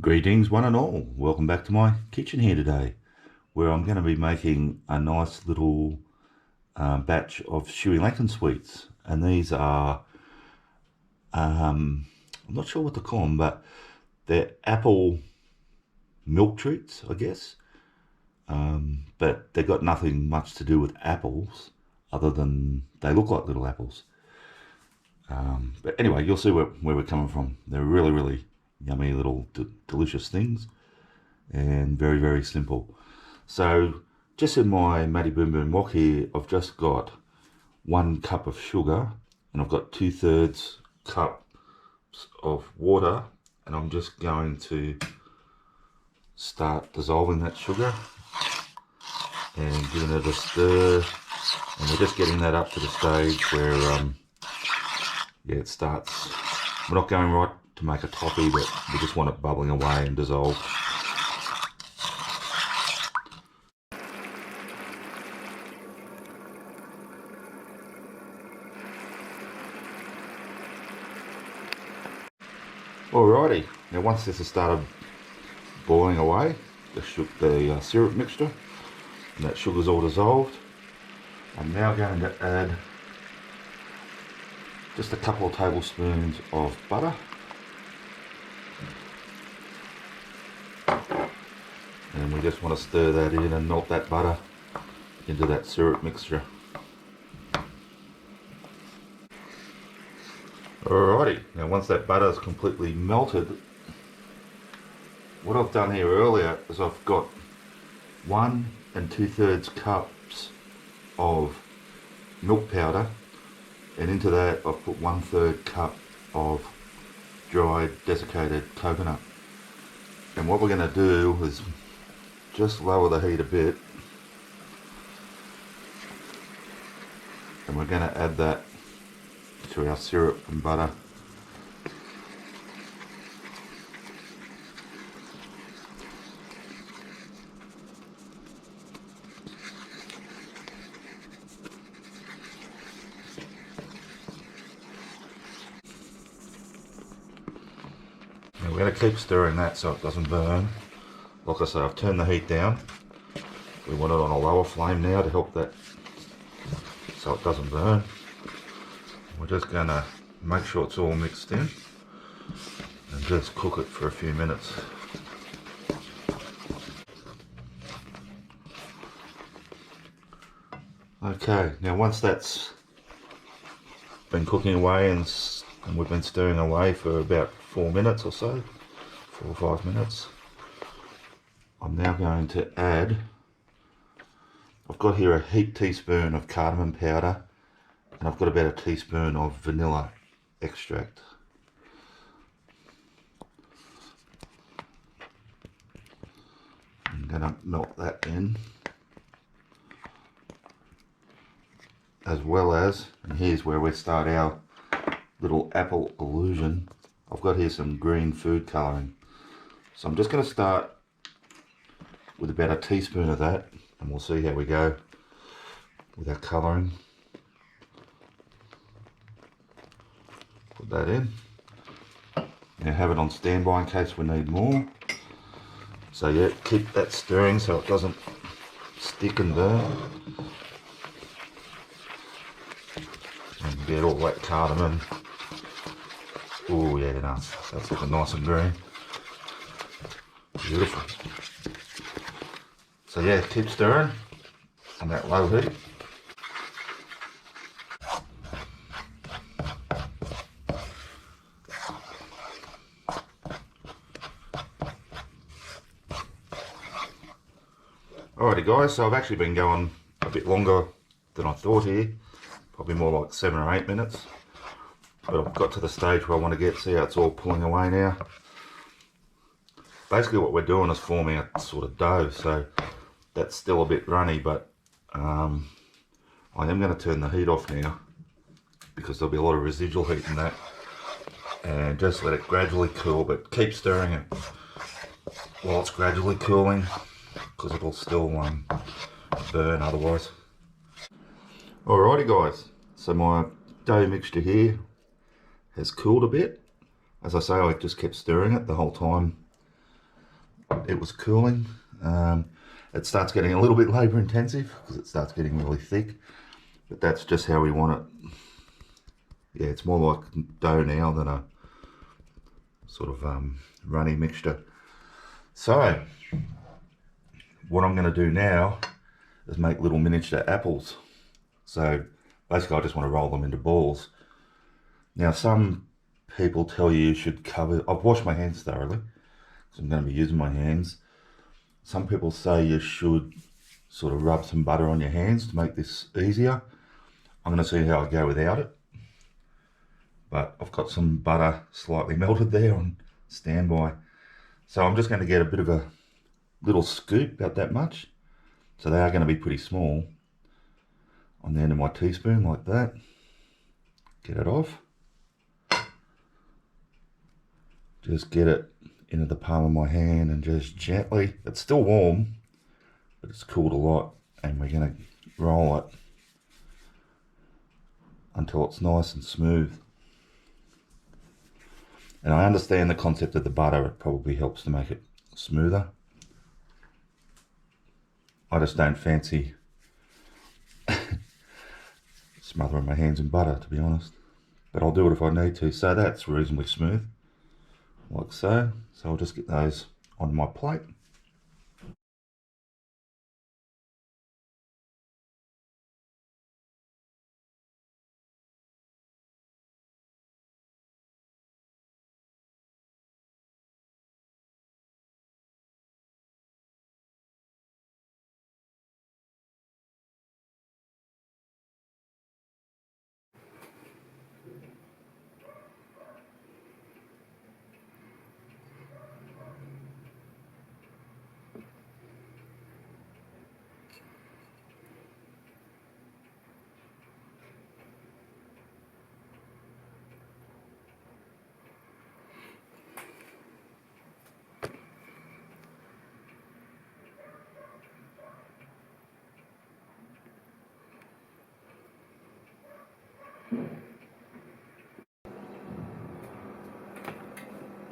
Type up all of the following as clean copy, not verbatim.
Greetings one and all, welcome back to my kitchen here today, where I'm going to be making a nice little batch of Shuey Lankan sweets. And these are, I'm not sure what to call them, but they're apple milk treats, I guess. But they've got nothing much to do with apples, other than they look like little apples. But anyway, you'll see where we're coming from. They're really yummy little delicious things, and very simple. So just in my Matty Boom Boom wok here, I've just got 1 cup of sugar, and I've got 2/3 cups of water, and I'm just going to start dissolving that sugar and giving it a stir. And we're just getting that up to the stage where yeah, it starts, we're not going right to make a toffee, but we just want it bubbling away and dissolve. Alrighty, now once this has started boiling away, the syrup mixture, and that sugar's all dissolved, I'm now going to add just a couple of tablespoons of butter, and we just want to stir that in and melt that butter into that syrup mixture. Alrighty, now once that butter is completely melted, what I've done here earlier is I've got 1 2/3 cups of milk powder, and into that I've put 1/3 cup of dried desiccated coconut. And what we're going to do is just lower the heat a bit, and we're going to add that to our syrup and butter. Now we're going to keep stirring that so it doesn't burn. Like I say, I've turned the heat down. We want it on a lower flame now to help that so it doesn't burn. We're just going to make sure it's all mixed in and just cook it for a few minutes. Okay, now once that's been cooking away and we've been stirring away for about 4 minutes or so, 4 or 5 minutes, I'm now going to add, I've got here a heaped teaspoon of cardamom powder, and I've got about a teaspoon of vanilla extract. I'm going to melt that in, as well as, and here's where we start our little apple illusion, I've got here some green food colouring. So I'm just going to start with about a teaspoon of that, and we'll see how we go with our colouring. Put that in. Now have it on standby in case we need more. So yeah, keep that stirring so it doesn't stick and burn. And get all that cardamom. Oh yeah, nice. That's looking nice and green. Beautiful. So yeah, keep stirring on that low heat. Alrighty guys, so I've actually been going a bit longer than I thought here, probably more like 7 or 8 minutes, but I've got to the stage where I want to get, see how it's all pulling away now. Basically what we're doing is forming a sort of dough, so that's still a bit runny, but I am going to turn the heat off now because there'll be a lot of residual heat in that, and just let it gradually cool, but keep stirring it while it's gradually cooling because it'll still burn otherwise. Alrighty guys, so my dough mixture here has cooled a bit. As I say, I just kept stirring it the whole time it was cooling. It starts getting a little bit labour intensive because it starts getting really thick, but that's just how we want it. Yeah, it's more like dough now than a sort of runny mixture. So what I'm going to do now is make little miniature apples. So basically I just want to roll them into balls. Now some people tell you should cover, I've washed my hands thoroughly, so I'm going to be using my hands. Some people say you should sort of rub some butter on your hands to make this easier. I'm going to see how I go without it. But I've got some butter slightly melted there on standby. So I'm just going to get a bit of a little scoop, about that much. So they are going to be pretty small. On the end of my teaspoon, like that. Get it off. Just get it into the palm of my hand and just gently, it's still warm, but it's cooled a lot, and we're going to roll it until it's nice and smooth. And I understand the concept of the butter, it probably helps to make it smoother. I just don't fancy smothering my hands in butter, to be honest, but I'll do it if I need to. So that's reasonably smooth, like so. So I'll just get those on my plate.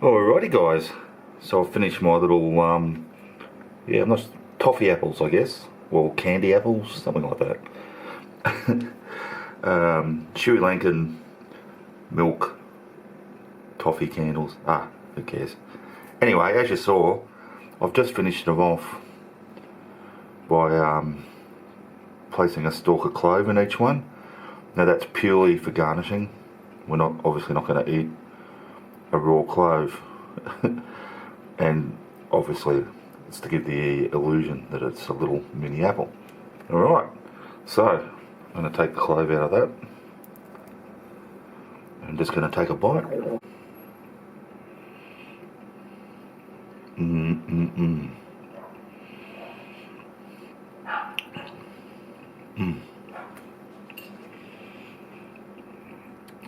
Alrighty guys, so I've finished my little, yeah, not toffee apples I guess, or candy apples, something like that. Sri Lankan milk toffee candles, who cares. Anyway, as you saw, I've just finished them off by placing a stalk of clove in each one. Now that's purely for garnishing. We're not obviously not going to eat a raw clove, and obviously it's to give the illusion that it's a little mini apple. Alright, so I'm going to take the clove out of that. I'm just going to take a bite.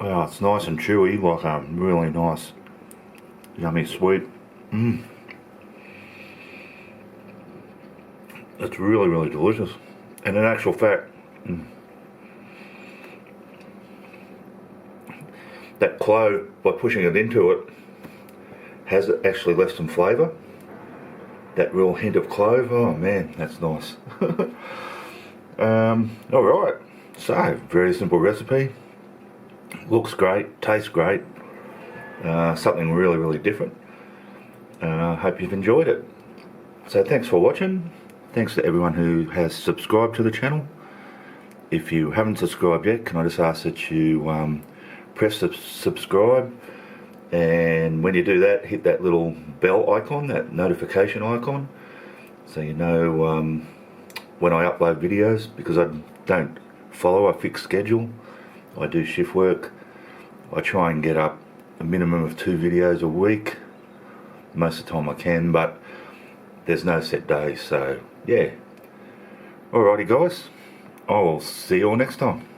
Oh, it's nice and chewy, like a really nice, yummy sweet. It's really, really delicious. And in actual fact, that clove, by pushing it into it, has actually left some flavour. That real hint of clove, oh man, that's nice. Alright, so very simple recipe. Looks great, tastes great, something really, really different. Hope you've enjoyed it. So thanks for watching. Thanks to everyone who has subscribed to the channel. If you haven't subscribed yet, can I just ask that you press subscribe, and when you do that, hit that little bell icon, that notification icon, so you know when I upload videos, because I don't follow a fixed schedule. I do shift work. I try and get up a minimum of 2 videos a week. Most of the time I can, but there's no set days, so yeah. Alrighty guys, I will see you all next time.